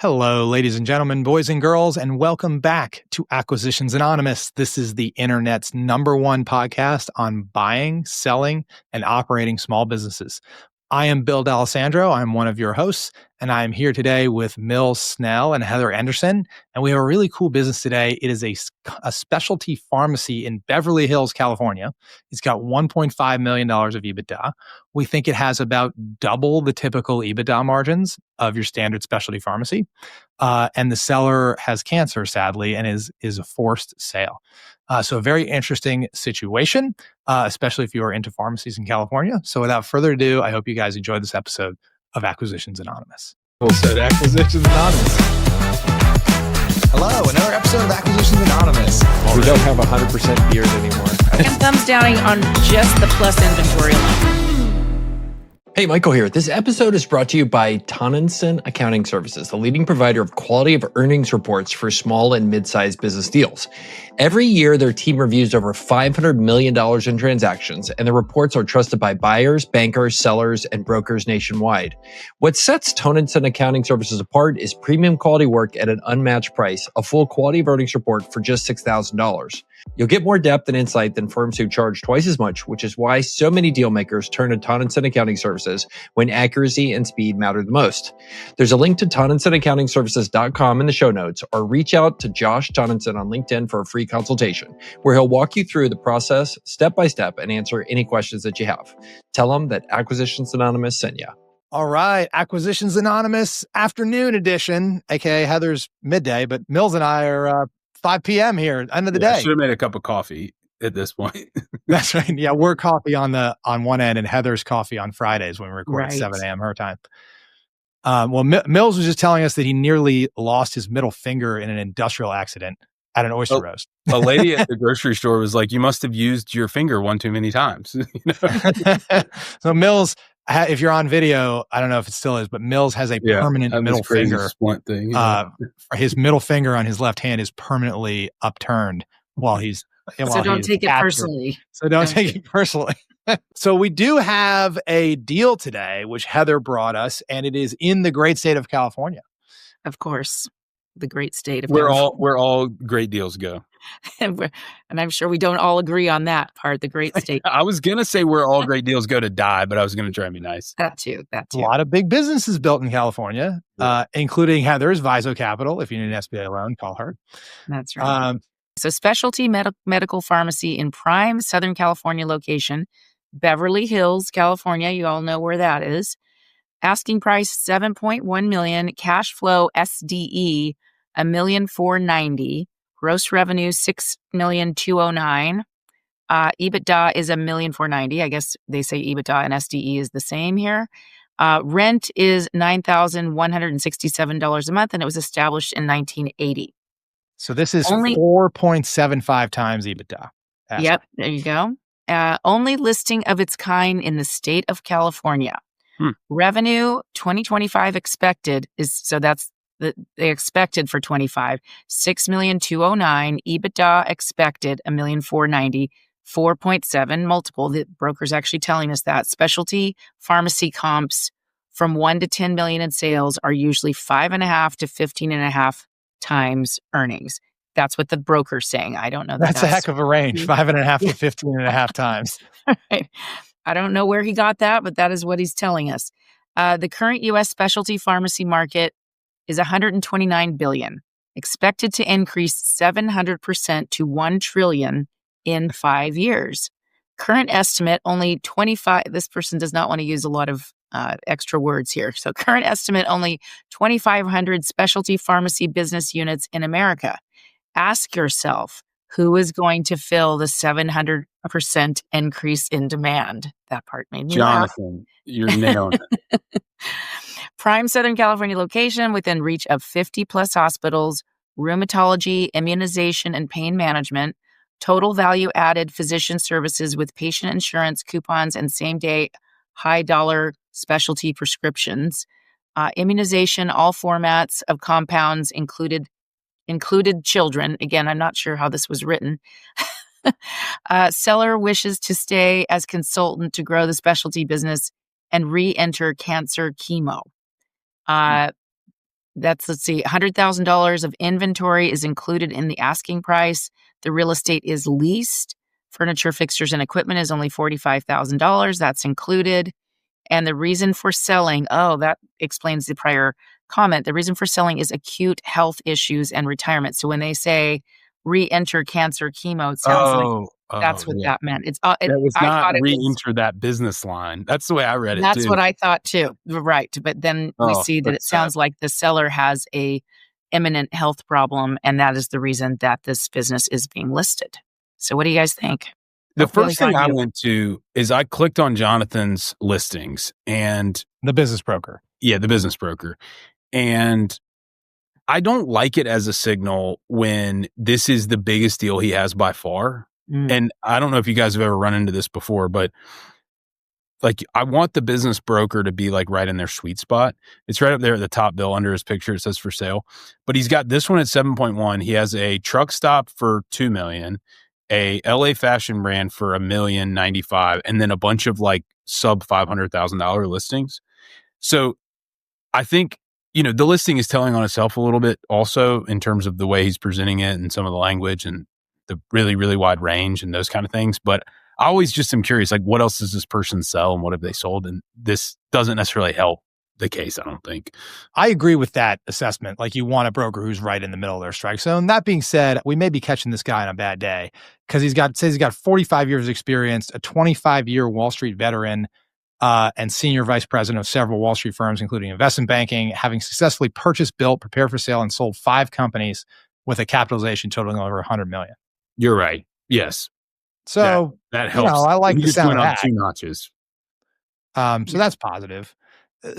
Hello, ladies and gentlemen, boys and girls, and welcome back to Acquisitions Anonymous. This is the internet's #1 podcast on buying, selling, and operating small businesses. I am Bill D'Alessandro. I'm one of your hosts, and I am here today with Mills Snell and Heather Anderson. And we have a really cool business today. It is a specialty pharmacy in Beverly Hills, California. It's got $1.5 million of EBITDA. We think it has about double the typical EBITDA margins of your standard specialty pharmacy. And the seller has cancer, sadly, and is a forced sale. So a very interesting situation, especially if you are into pharmacies in California. So without further ado, I hope you guys enjoyed this episode of Acquisitions Anonymous. Well said, Acquisitions Anonymous. Hello, another episode of Acquisitions Anonymous. We don't have 100% beard anymore. And thumbs downing on just the plus inventory alone. Hey, Michael here. This episode is brought to you by Tonninson Accounting Services, the leading provider of quality of earnings reports for small and mid-sized business deals. Every year, their team reviews over $500 million in transactions, and the reports are trusted by buyers, bankers, sellers, and brokers nationwide. What sets Tonninson Accounting Services apart is premium quality work at an unmatched price, a full quality of earnings report for just $6,000. You'll get more depth and insight than firms who charge twice as much, which is why so many deal makers turn to Tonninson Accounting Services when accuracy and speed matter the most. There's a link to TonninsonAccountingServices.com in the show notes, or reach out to Josh Tonninson on LinkedIn for a free consultation, where he'll walk you through the process step by step and answer any questions that you have. Tell him that Acquisitions Anonymous sent you. All right, Acquisitions Anonymous afternoon edition, aka Heather's midday, but Mills and I are 5 p.m. here, end of the day. I should have made a cup of coffee at this point. That's right. Yeah, we're coffee on one end, and Heather's coffee on Fridays when we record at 7 a.m. her time. Mills was just telling us that he nearly lost his middle finger in an industrial accident at an oyster roast. A lady at the grocery store was like, "You must have used your finger one too many times." So Mills, if you're on video, I don't know if it still is, but Mills has a permanent middle finger. Splint thing. His middle finger on his left hand is permanently upturned while he's. So don't take it personally. So don't take it personally. So we do have a deal today, which Heather brought us, and it is in the great state of California. Of course, the great state of where California. all great deals go. And I'm sure we don't all agree on that part, the great state. I was going to say where all great deals go to die, but I was going to try and be nice. That too. A lot of big businesses built in California, including Heather's, Viso Capital. If you need an SBA loan, call her. That's right. So specialty medical pharmacy in prime Southern California location, Beverly Hills, California. You all know where that is. Asking price $7.1 million. Cash flow SDE $1,490,000. Gross revenue $6,209,000. EBITDA is $1,490,000. I guess they say EBITDA and SDE is the same here. Rent is $9,167 a month, and it was established in 1980. So this is 4.75 times EBITDA. Yep, there you go. Only listing of its kind in the state of California. Revenue 2025 expected is, so that's they expected for 25, $6,209,000. EBITDA expected $1,490,000, 4.7 multiple. The broker's actually telling us that. Specialty pharmacy comps from 1 to 10 million in sales are usually 5.5 to 15.5 times earnings. That's what the broker's saying. I don't know. That's a heck of a range, 5.5 to 15.5 times. Right. I don't know where he got that, but that is what he's telling us. The current U.S. specialty pharmacy market is $129 billion, expected to increase 700% to $1 trillion in 5 years. Current estimate, only 25. This person does not want to use a lot of extra words here. So current estimate, only 2,500 specialty pharmacy business units in America. Ask yourself, who is going to fill the 700% increase in demand? That part made me Jonathan, laugh. You're nailing it. Prime Southern California location within reach of 50 plus hospitals, rheumatology, immunization, and pain management, total value added physician services with patient insurance, coupons, and same day high dollar specialty prescriptions, immunization, all formats of compounds included children. Again, I'm not sure how this was written. Seller wishes to stay as consultant to grow the specialty business and re-enter cancer chemo. let's see, $100,000 of inventory is included in the asking price. The real estate is leased. Furniture, fixtures, and equipment is only $45,000. That's included. And the reason for selling, that explains the prior comment. The reason for selling is acute health issues and retirement. So when they say re-enter cancer chemo, it sounds like that's what Yeah. that meant. That was I not thought it was. re-enter that business line. That's the way I read it That's too. what I thought too. Right. But then we see that it that's sad. sounds like the seller has a imminent health problem, and that is the reason that this business is being listed. So what do you guys think? The Really first thing find I you. went to is I clicked on Jonathan's listings and The business broker. the business broker. And I don't like it as a signal when this is the biggest deal he has by far. And I don't know if you guys have ever run into this before, but like I want the business broker to be like right in their sweet spot. It's right up there at the top bill under his picture. It says for sale, but he's got this one at 7.1. He has a truck stop for 2 million, a LA fashion brand for $1,095,000, and then a bunch of like sub $500,000 listings. So I think, the listing is telling on itself a little bit also in terms of the way he's presenting it and some of the language and the really, really wide range and those kind of things. But I always just am curious, like, what else does this person sell and what have they sold? And this doesn't necessarily help the case, I don't think. I agree with that assessment. Like, you want a broker who's right in the middle of their strike zone. That being said, we may be catching this guy on a bad day because he's got 45 years of experience, a 25-year Wall Street veteran, and senior vice president of several Wall Street firms, including investment banking, having successfully purchased, built, prepared for sale, and sold 5 companies with a capitalization totaling over $100 million. You're right. Yes. So that helps. I like the sound of went that. up 2 notches. So that's positive.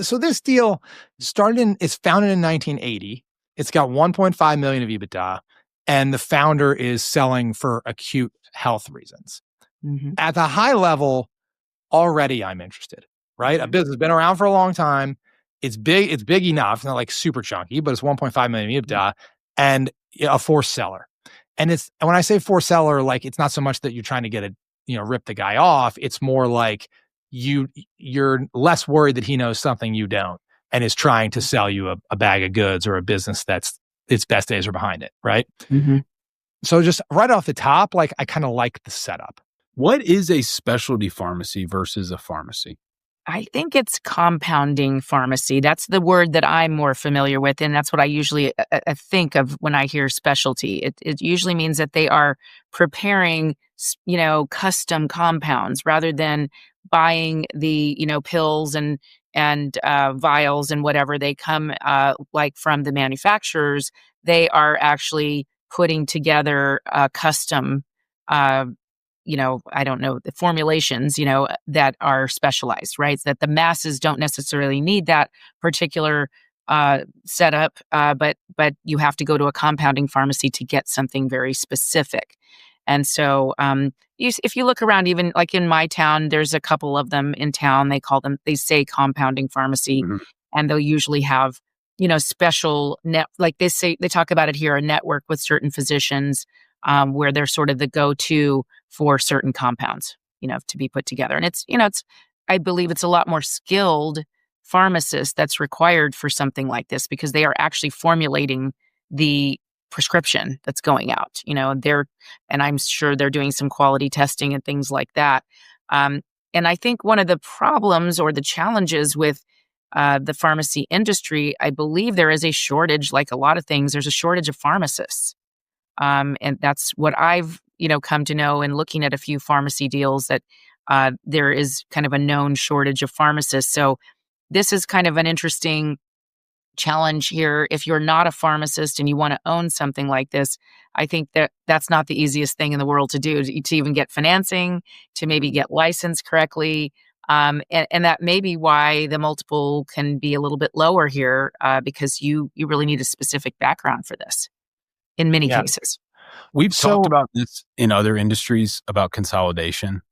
So this deal it's founded in 1980. It's got 1.5 million of EBITDA, and the founder is selling for acute health reasons. Mm-hmm. At the high level, already I'm interested, right? A business has been around for a long time. It's big. It's big enough. It's not like super chunky, but it's 1.5 million EBITDA and a forced seller. And when I say forced seller, like, it's not so much that you're trying to get rip the guy off. It's more like you're less worried that he knows something you don't and is trying to sell you a bag of goods or a business that's its best days are behind it, right? Mm-hmm. So just right off the top, like, I kind of like the setup. What is a specialty pharmacy versus a pharmacy? I think it's compounding pharmacy. That's the word that I'm more familiar with, and that's what I usually think of when I hear specialty. It usually means that they are preparing, custom compounds rather than buying the, pills and vials and whatever. They come like from the manufacturers. They are actually putting together custom I don't know, the formulations, that are specialized, right? That the masses don't necessarily need that particular setup, but you have to go to a compounding pharmacy to get something very specific. And so if you look around, even like in my town, there's a couple of them in town. They say compounding pharmacy, Mm-hmm. and they'll usually have, special like they talk about it here, a network with certain physicians where they're sort of the go-to for certain compounds, to be put together. And I believe it's a lot more skilled pharmacist that's required for something like this because they are actually formulating the prescription that's going out, and I'm sure they're doing some quality testing and things like that. And I think one of the problems or the challenges with the pharmacy industry, I believe there is a shortage, like a lot of things, there's a shortage of pharmacists. And that's what I've, come to know in looking at a few pharmacy deals, that there is kind of a known shortage of pharmacists. So this is kind of an interesting challenge here. If you're not a pharmacist and you want to own something like this, I think that's not the easiest thing in the world to do, to even get financing, to maybe get licensed correctly. And that may be why the multiple can be a little bit lower here, because you really need a specific background for this in many cases. We've talked about this in other industries about consolidation,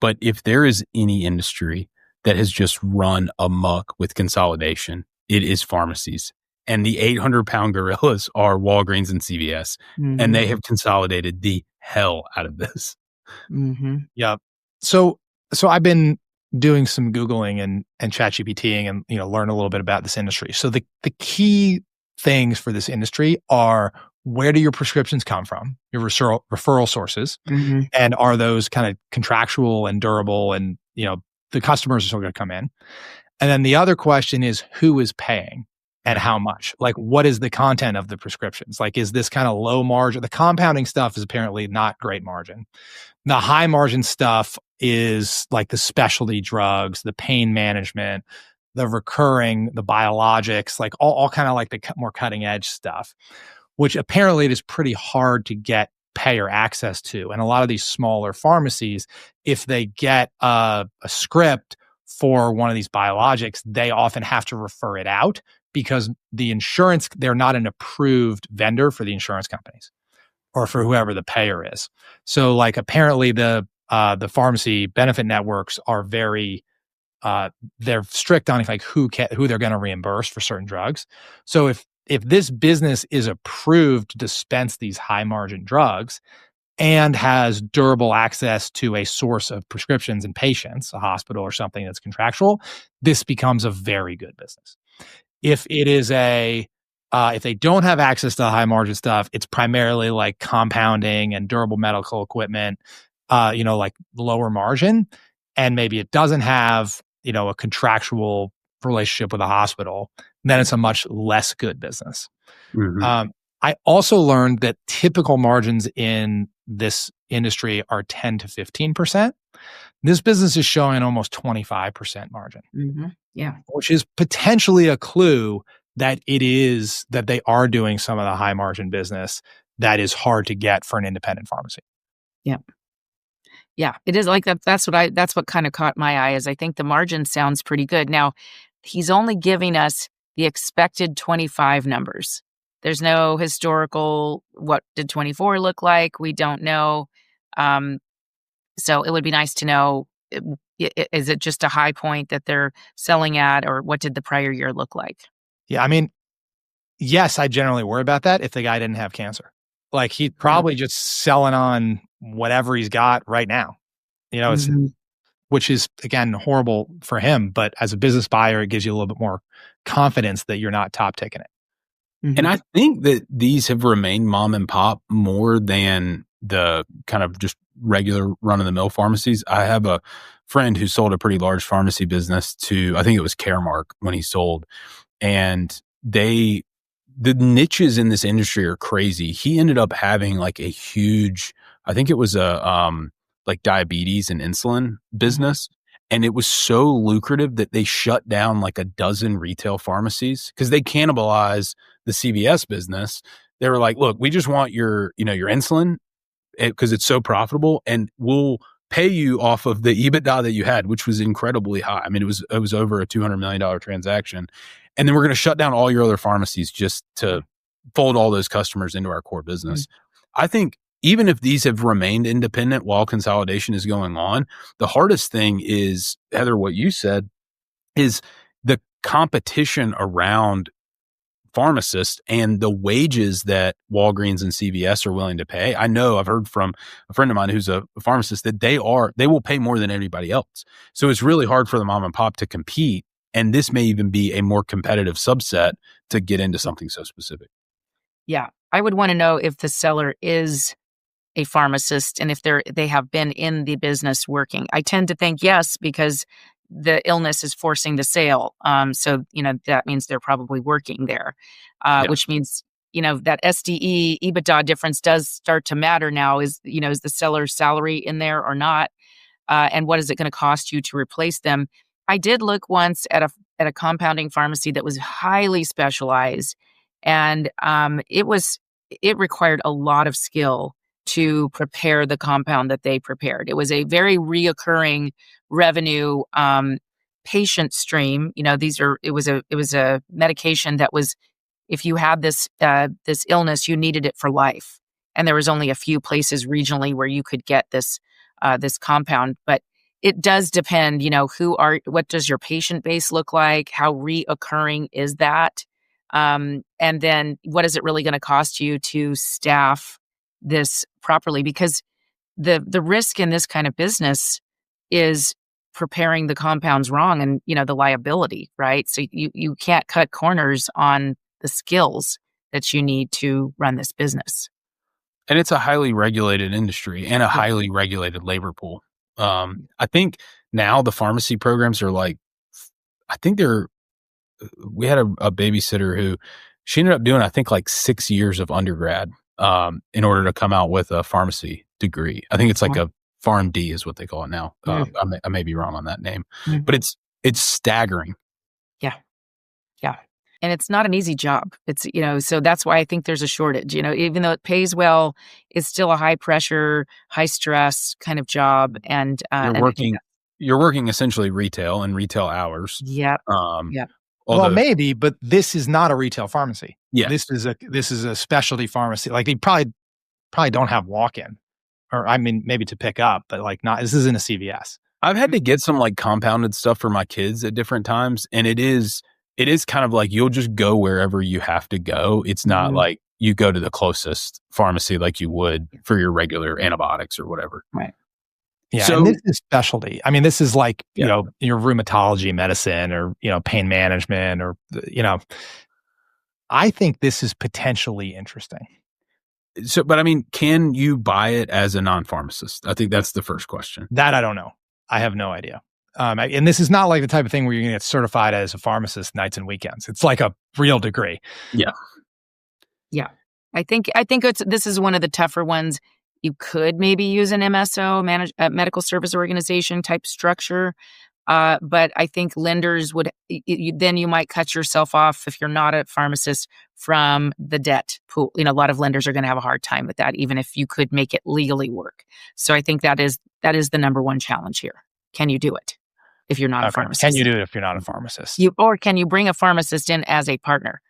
but if there is any industry that has just run amok with consolidation, it is pharmacies. And the 800-pound gorillas are Walgreens and CVS, Mm-hmm. and they have consolidated the hell out of this. Mm-hmm. Yeah. So I've been doing some Googling and ChatGPTing and, learn a little bit about this industry. So the key things for this industry are, where do your prescriptions come from, your referral sources, and are those kind of contractual and durable, and the customers are still going to come in. And then the other question is, who is paying and how much? Like, what is the content of the prescriptions? Like, is this kind of low margin? The compounding stuff is apparently not great margin. The high margin stuff is like the specialty drugs, the pain management, the recurring, the biologics, like all kind of like the more cutting edge stuff, which apparently it is pretty hard to get payer access to. And a lot of these smaller pharmacies, if they get a script for one of these biologics, they often have to refer it out because the insurance, they're not an approved vendor for the insurance companies or for whoever the payer is. So like apparently the pharmacy benefit networks are very they're strict on like who they're going to reimburse for certain drugs. So if this business is approved to dispense these high margin drugs and has durable access to a source of prescriptions and patients, a hospital or something that's contractual, this becomes a very good business. If it is if they don't have access to high margin stuff, it's primarily like compounding and durable medical equipment, like lower margin. And maybe it doesn't have, a contractual relationship with a hospital, then it's a much less good business. I also learned that typical margins in this industry are 10 to 15%. This business is showing almost 25% margin. Yeah. Which is potentially a clue that that they are doing some of the high margin business that is hard to get for an independent pharmacy. Yeah. Yeah, it is like that. That's what kind of caught my eye, is I think the margin sounds pretty good. Now, he's only giving us the expected 25 numbers. There's no historical, what did 24 look like? We don't know. So it would be nice to know, is it just a high point that they're selling at, or what did the prior year look like? Yeah, I mean, yes, I generally worry about that if the guy didn't have cancer. Like he's probably just selling on whatever he's got right now. It's which is, again, horrible for him. But as a business buyer, it gives you a little bit more confidence that you're not top taking it. And I think that these have remained mom and pop more than the kind of just regular run of the mill pharmacies. I have a friend who sold a pretty large pharmacy business to, I think it was Caremark when he sold. And the niches in this industry are crazy. He ended up having like a huge, I think it was a, like diabetes and insulin business. And it was so lucrative that they shut down like a dozen retail pharmacies because they cannibalize the CVS business. They were like, look, we just want your insulin because it's so profitable, and we'll pay you off of the EBITDA that you had, which was incredibly high. I mean, it was over a $200 million transaction. And then we're going to shut down all your other pharmacies just to fold all those customers into our core business. I think even if these have remained independent while consolidation is going on, the hardest thing is, Heather, what you said, is the competition around pharmacists and the wages that Walgreens and CVS are willing to pay. I know I've heard from a friend of mine who's a pharmacist that they will pay more than anybody else. So it's really hard for the mom and pop to compete. And this may even be a more competitive subset to get into something so specific. Yeah. I would want to know if the seller is a pharmacist and if they have been in the business working. I tend to think yes, because the illness is forcing the sale. So, that means they're probably working there, which means, that SDE EBITDA difference does start to matter now. Is the seller's salary in there or not? And what is it going to cost you to replace them? I did look once at a compounding pharmacy that was highly specialized, and it required a lot of skill to prepare the compound that they prepared. It was a very reoccurring revenue patient stream. It was a medication that was, if you had this illness, you needed it for life, and there was only a few places regionally where you could get this compound. But it does depend. What does your patient base look like? How reoccurring is that? And then what is it really going to cost you to staff this properly? Because the risk in this kind of business is preparing the compounds wrong, and the liability, right? So you can't cut corners on the skills that you need to run this business. And it's a highly regulated industry and a highly regulated labor pool. I think now the pharmacy programs are like, we had a babysitter who she ended up doing, I think, like 6 years of undergrad in order to come out with a pharmacy degree. I think it's like a PharmD is what they call it now. I may be wrong on that name, but it's staggering. Yeah. Yeah. And it's not an easy job. It's, so that's why I think there's a shortage. Even though it pays well, it's still a high pressure, high stress kind of job. And you're working essentially retail and retail hours. Yep. Well, maybe, but this is not a retail pharmacy. Yeah. This is a specialty pharmacy. Like, they probably don't have walk-in, or I mean, maybe to pick up, but like not. This isn't a CVS. I've had to get some like compounded stuff for my kids at different times, and it is kind of like you'll just go wherever you have to go. It's not like you go to the closest pharmacy like you would for your regular antibiotics or whatever. Right. Yeah. So, and this is specialty. I mean, this is like, your rheumatology medicine or, pain management or, I think this is potentially interesting. So, but I mean, can you buy it as a non-pharmacist? I think that's the first question. That I don't know. I have no idea. And this is not like the type of thing where you're going to get certified as a pharmacist nights and weekends. It's like a real degree. Yeah. Yeah. I think this is one of the tougher ones. You could maybe use an MSO, medical service organization type structure. But I think lenders would, then you might cut yourself off if you're not a pharmacist from the debt pool. A lot of lenders are going to have a hard time with that, even if you could make it legally work. So I think that is the number one challenge here. Can you do it if you're not a pharmacist? Can you do it if you're not a pharmacist? Or can you bring a pharmacist in as a partner?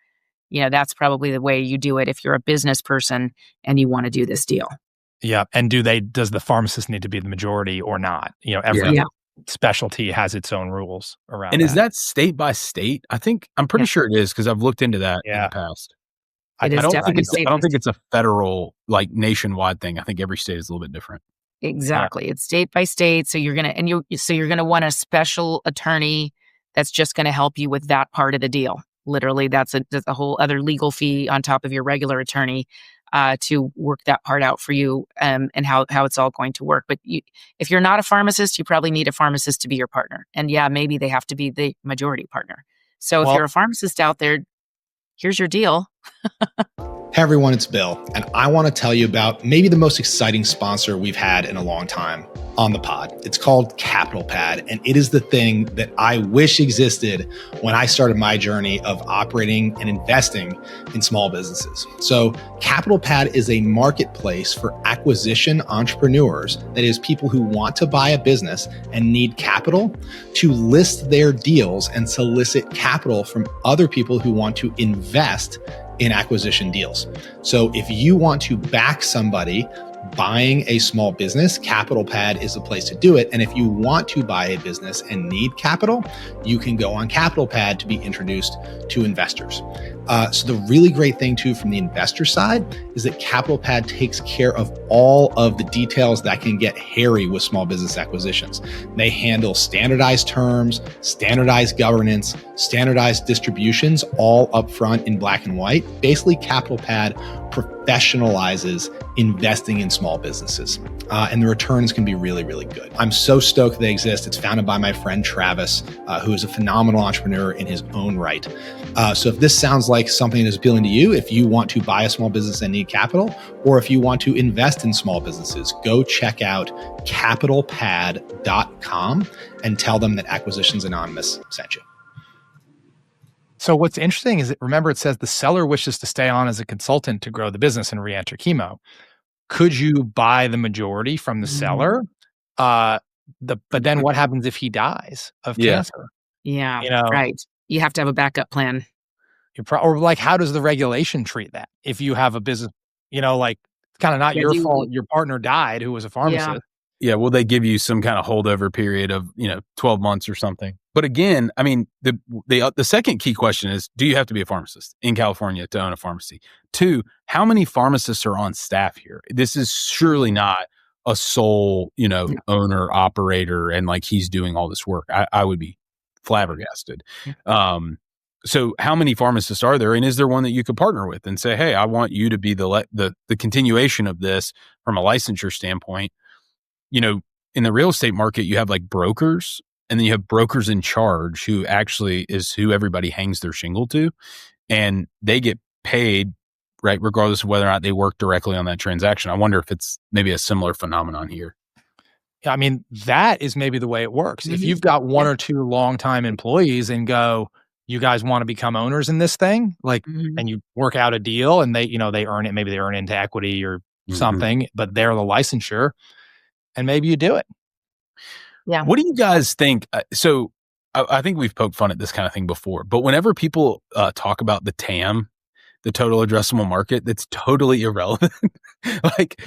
That's probably the way you do it if you're a business person and you want to do this deal. Yeah. And does the pharmacist need to be the majority or not? Every specialty has its own rules around and is that state by state? I'm pretty sure it is, because I've looked into that in the past. I don't think it's a federal, like, nationwide thing. I think every state is a little bit different. Exactly. Yeah. It's state by state. So you're gonna want a special attorney that's just gonna help you with that part of the deal. Literally, that's a whole other legal fee on top of your regular attorney to work that part out for you, and how it's all going to work. But if you're not a pharmacist, you probably need a pharmacist to be your partner. And maybe they have to be the majority partner. So if you're a pharmacist out there, here's your deal. Hey everyone, it's Bill, and I want to tell you about maybe the most exciting sponsor we've had in a long time on the pod. It's called Capital Pad, and it is the thing that I wish existed when I started my journey of operating and investing in small businesses. So Capital Pad is a marketplace for acquisition entrepreneurs, that is, people who want to buy a business and need capital to list their deals and solicit capital from other people who want to invest in acquisition deals. So if you want to back somebody buying a small business, Capital Pad is the place to do it. And if you want to buy a business and need capital, you can go on Capital Pad to be introduced to investors. So the really great thing too from the investor side is that Capital Pad takes care of all of the details that can get hairy with small business acquisitions. They handle standardized terms, standardized governance, standardized distributions, all upfront in black and white. Basically, Capital Pad professionalizes investing in small businesses. And the returns can be really, really good. I'm so stoked they exist. It's founded by my friend Travis, who is a phenomenal entrepreneur in his own right. So if this sounds like something that is appealing to you, if you want to buy a small business and need capital, or if you want to invest in small businesses, go check out capitalpad.com and tell them that Acquisitions Anonymous sent you. So what's interesting is that, remember, it says the seller wishes to stay on as a consultant to grow the business and re-enter chemo. Could you buy the majority from the seller? But then what happens if he dies of cancer? Yeah, right. You have to have a backup plan. Or like, how does the regulation treat that? If you have a business, like, it's kind of not your fault. Your partner died, who was a pharmacist. Yeah, will they give you some kind of holdover period of 12 months or something? But again, I mean, the second key question is, do you have to be a pharmacist in California to own a pharmacy? 2, how many pharmacists are on staff here? This is surely not a sole, owner, operator, and like he's doing all this work. I would be flabbergasted. So how many pharmacists are there? And is there one that you could partner with and say, hey, I want you to be the continuation of this from a licensure standpoint? In the real estate market, you have like brokers, and then you have brokers in charge, who actually is who everybody hangs their shingle to, and they get paid, right, regardless of whether or not they work directly on that transaction. I wonder if it's maybe a similar phenomenon here. I mean, that is maybe the way it works. If you've got one or two longtime employees and go, you guys want to become owners in this thing, like, and you work out a deal, and they earn it, maybe they earn into equity or something, but they're the licensure, and maybe you do it. Yeah. What do you guys think? So I think we've poked fun at this kind of thing before, but whenever people talk about the TAM, the total addressable market, that's totally irrelevant. Like,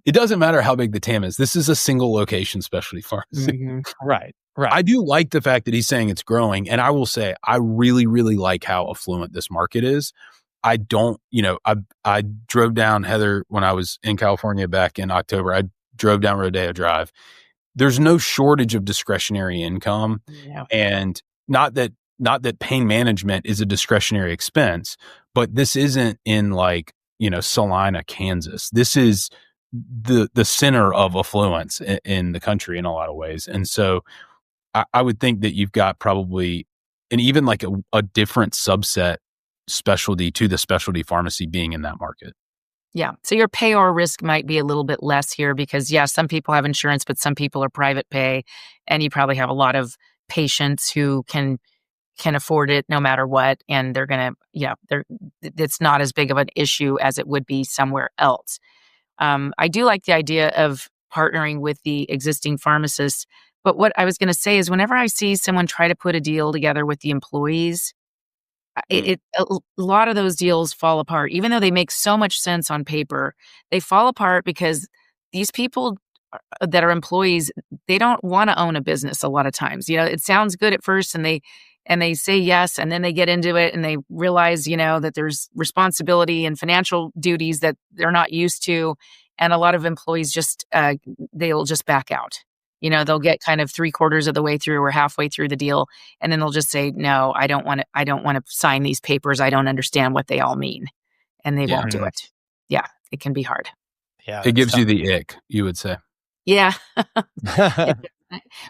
it doesn't matter how big the TAM is. This is a single location specialty pharmacy. Right. I do like the fact that he's saying it's growing. And I will say, I really, really like how affluent this market is. I don't, I drove down, Heather, when I was in California back in October. I drove down Rodeo Drive. There's no shortage of discretionary income. Yeah. And not that pain management is a discretionary expense, but this isn't in like, Salina, Kansas. This is the center of affluence in the country in a lot of ways. And so I would think that you've got probably, and even like a different subset specialty to the specialty pharmacy being in that market. Yeah. So your payor risk might be a little bit less here because, some people have insurance, but some people are private pay. And you probably have a lot of patients who can afford it no matter what. And they're going to, it's not as big of an issue as it would be somewhere else. I do like the idea of partnering with the existing pharmacists. But what I was going to say is whenever I see someone try to put a deal together with the employees, a lot of those deals fall apart. Even though they make so much sense on paper, they fall apart because these people that are employees, they don't want to own a business a lot of times. It sounds good at first and they say yes, and then they get into it and they realize, that there's responsibility and financial duties that they're not used to. And a lot of employees just, they'll just back out. They'll get kind of 3/4 of the way through or halfway through the deal. And then they'll just say, no, I don't want to sign these papers. I don't understand what they all mean. And they won't do it. Yeah. It can be hard. Yeah. It gives you the ick, you would say. Yeah.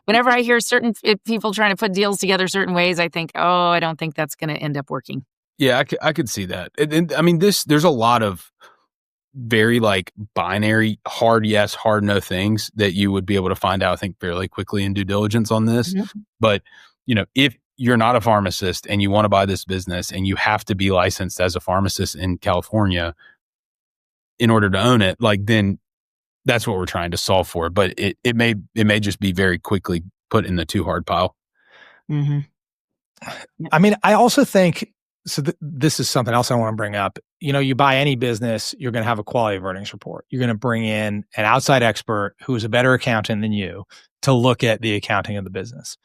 Whenever I hear certain people trying to put deals together certain ways, I think, oh, I don't think that's going to end up working. Yeah, I could see that. And I mean, there's a lot of very like binary, hard yes, hard no things that you would be able to find out, I think, fairly quickly in due diligence on this. But, if you're not a pharmacist and you want to buy this business and you have to be licensed as a pharmacist in California in order to own it, like, then that's what we're trying to solve for. But it may just be very quickly put in the too hard pile. I mean, I also think, so this is something else I want to bring up. You buy any business, you're going to have a quality of earnings report. You're going to bring in an outside expert who is a better accountant than you to look at the accounting of the business.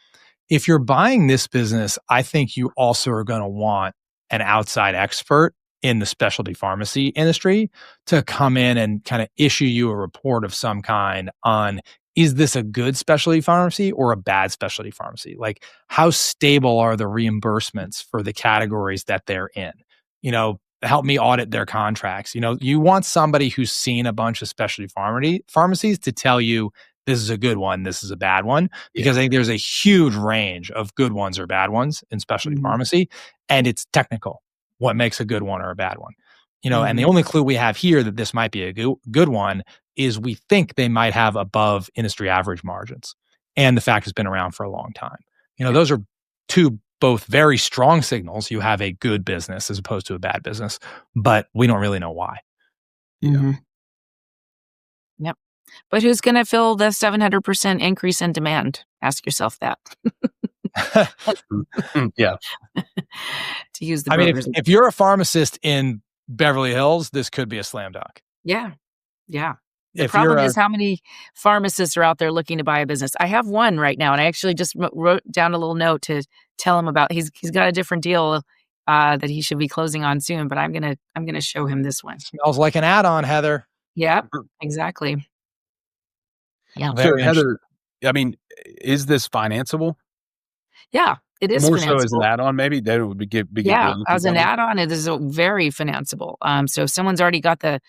If you're buying this business, I think you also are going to want an outside expert in the specialty pharmacy industry to come in and kind of issue you a report of some kind on, is this a good specialty pharmacy or a bad specialty pharmacy? Like, how stable are the reimbursements for the categories that they're in? Help me audit their contracts. You want somebody who's seen a bunch of specialty pharmacies to tell you this is a good one, this is a bad one, because I think there's a huge range of good ones or bad ones in specialty pharmacy, and it's technical. What makes a good one or a bad one? And the only clue we have here that this might be a good one is we think they might have above industry average margins. And the fact it's been around for a long time. Those are two both very strong signals. You have a good business as opposed to a bad business, but we don't really know why. Yep. But who's going to fill the 700% increase in demand? Ask yourself that. Yeah. To use the I mean, if you're a pharmacist in Beverly Hills, this could be a slam dunk. Yeah. Yeah. The problem is how many pharmacists are out there looking to buy a business. I have one right now, and I actually just wrote down a little note to tell him about. He's got a different deal that he should be closing on soon, but I'm gonna show him this one. Smells like an add-on, Heather. Yeah, exactly. Yeah. So Heather, I mean, is this financeable? Yeah, It is More so as an financeable. add-on, maybe that would be good Yeah, deal. as an add-on, it is very financeable. So if someone's already got the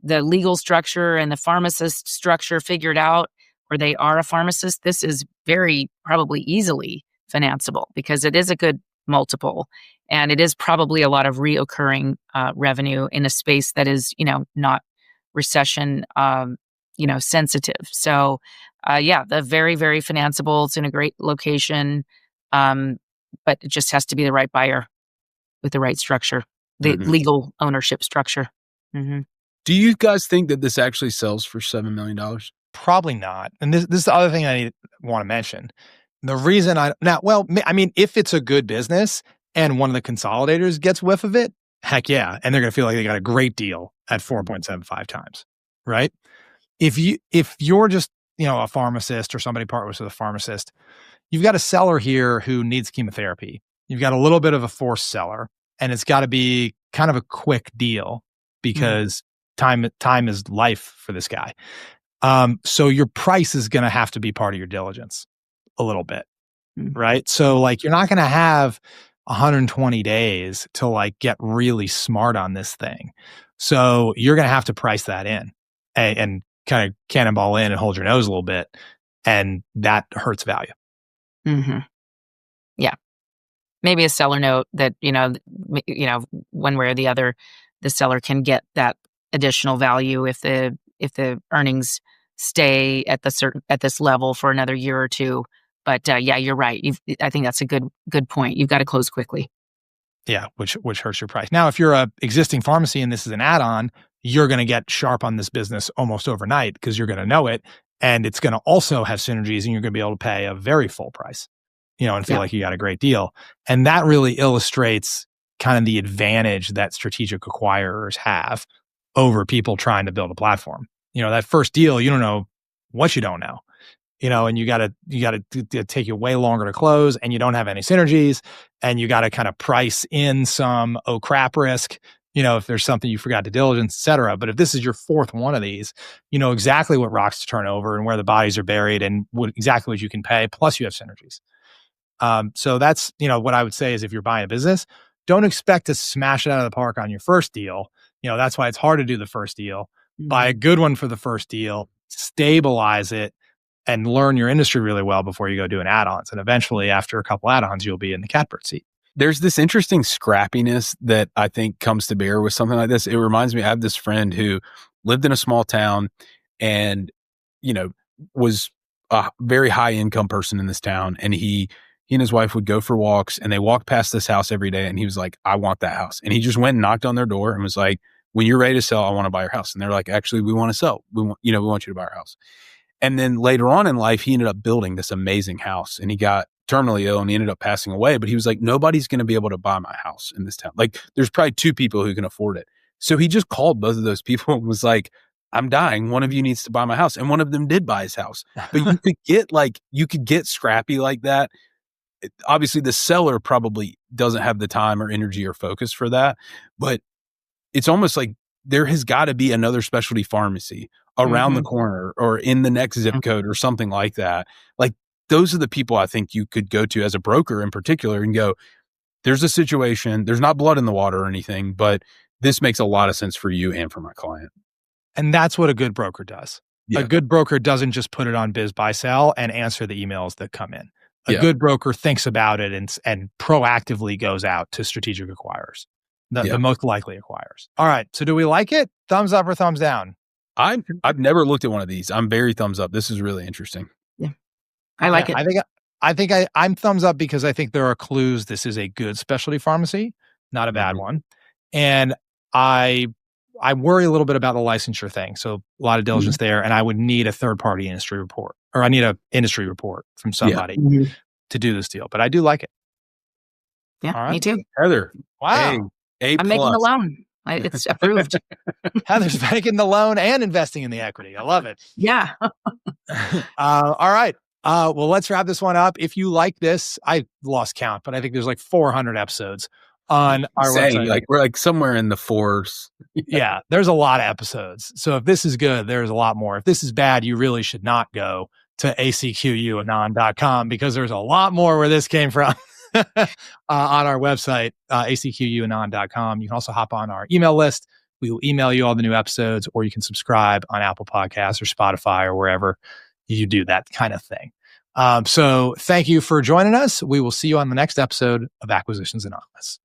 legal structure and the pharmacist structure figured out, or they are a pharmacist, this is very probably easily financeable because it is a good multiple, and it is probably a lot of reoccurring revenue in a space that is, not recession, sensitive. So, yeah, the very, very financeable. It's in a great location, but it just has to be the right buyer with the right structure, the Mhm. legal ownership structure. Mhm. Do you guys think that this actually sells for $7 million? Probably not. And this is the other thing I want to mention. The reason if it's a good business and one of the consolidators gets whiff of it, heck yeah, and they're going to feel like they got a great deal at 4.75 times, right? If you're just, a pharmacist or somebody partners with a pharmacist, you've got a seller here who needs chemotherapy. You've got a little bit of a forced seller, and it's got to be kind of a quick deal because time is life for this guy. So your price is going to have to be part of your diligence a little bit, right? So like you're not going to have 120 days to like get really smart on this thing. So you're going to have to price that in and kind of cannonball in and hold your nose a little bit, and that hurts value. Mhm. Yeah. Maybe a seller note that, one way or the other, the seller can get that additional value if the earnings stay at this level for another year or two. But, yeah, you're right. I think that's a good point. You've gotta close quickly. Yeah, which hurts your price. Now, if you're a existing pharmacy and this is an add-on, you're going to get sharp on this business almost overnight because you're going to know it, and it's going to also have synergies, and you're going to be able to pay a very full price, and feel Yeah. like you got a great deal. And that really illustrates kind of the advantage that strategic acquirers have over people trying to build a platform. That first deal, you don't know what you don't know. And you got to take you way longer to close, and you don't have any synergies, and you got to kind of price in some crap risk, if there's something you forgot to diligence, et cetera. But if this is your fourth one of these, you know exactly what rocks to turn over and where the bodies are buried and exactly what you can pay, plus you have synergies. So that's, what I would say is if you're buying a business, don't expect to smash it out of the park on your first deal. That's why it's hard to do the first deal. Buy a good one for the first deal, stabilize it, and learn your industry really well before you go doing add-ons. And eventually, after a couple add-ons, you'll be in the catbird seat. There's this interesting scrappiness that I think comes to bear with something like this. It reminds me, I have this friend who lived in a small town and, was a very high income person in this town. And he and his wife would go for walks, and they walked past this house every day. And he was like, I want that house. And he just went and knocked on their door and was like, when you're ready to sell, I want to buy your house. And they're like, actually, we want to sell. We want you to buy our house. And then later on in life, he ended up building this amazing house, and he got terminally ill and he ended up passing away. But he was like, nobody's going to be able to buy my house in this town. Like, there's probably two people who can afford it. So he just called both of those people and was like, I'm dying. One of you needs to buy my house. And one of them did buy his house. But you could get scrappy like that. Obviously, the seller probably doesn't have the time or energy or focus for that. But it's almost like there has got to be another specialty pharmacy around the corner or in the next zip code or something like that. Like, those are the people I think you could go to as a broker in particular and go, there's a situation, there's not blood in the water or anything, but this makes a lot of sense for you and for my client. And that's what a good broker does. Yeah. A good broker doesn't just put it on biz, buy, sell and answer the emails that come in. A good broker thinks about it and proactively goes out to strategic acquirers, the most likely acquirers. All right. So do we like it? Thumbs up or thumbs down? I've never looked at one of these. I'm very thumbs up. This is really interesting. Yeah. I like it. I think I'm thumbs up because I think there are clues this is a good specialty pharmacy, not a bad one. And I worry a little bit about the licensure thing. So a lot of diligence there, and I would need a third-party industry report, or I need an industry report from somebody to do this deal. But I do like it. Yeah, me too. Heather, wow. I'm making the loan. It's approved. Heather's making the loan and investing in the equity. I love it. Yeah. All right. Well, let's wrap this one up. If you like this, I lost count, but I think there's like 400 episodes on our website. Like we're like somewhere in the fours. Yeah, there's a lot of episodes. So if this is good, there's a lot more. If this is bad, you really should not go to acquanon.com because there's a lot more where this came from. on our website, acquanon.com. You can also hop on our email list. We will email you all the new episodes, or you can subscribe on Apple Podcasts or Spotify or wherever you do that kind of thing. So thank you for joining us. We will see you on the next episode of Acquisitions Anonymous.